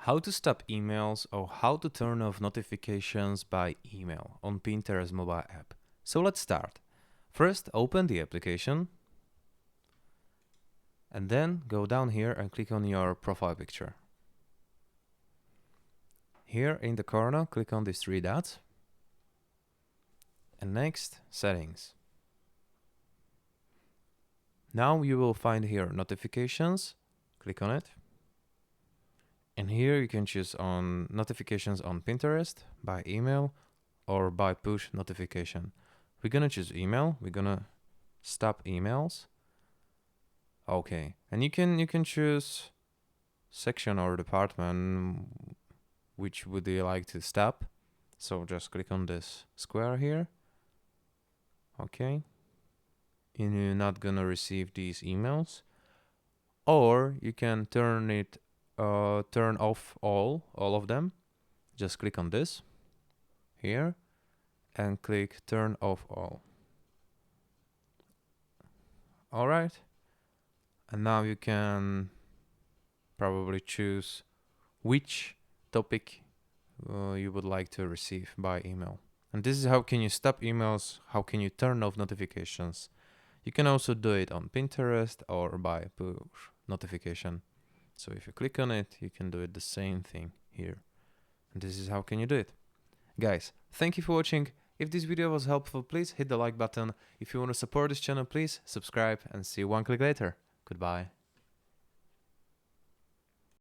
How to stop emails or how to turn off notifications by email on Pinterest mobile app. So let's start. First, open the application and then go down here and click on your profile picture. Here in the corner, click on these three dots. And next, settings. Now you will find here notifications. Click on it. And here you can choose on notifications on Pinterest, by email, or by push notification. We're gonna choose email. We're gonna stop emails. Okay, and you can choose section or department which would you like to stop. So just click on this square here. Okay, and you're not gonna receive these emails, or you can turn off all of them. Just click on this here and click turn off all. All right, and now you can probably choose which topic you would like to receive by email. And this is how can you stop emails, how can you turn off notifications. You can also do it on Pinterest or by push notification. So if you click on it, you can do it the same thing here. And this is how can you do it. Guys, thank you for watching. If this video was helpful, please hit the like button. If you want to support this channel, please subscribe and see you one click later. Goodbye.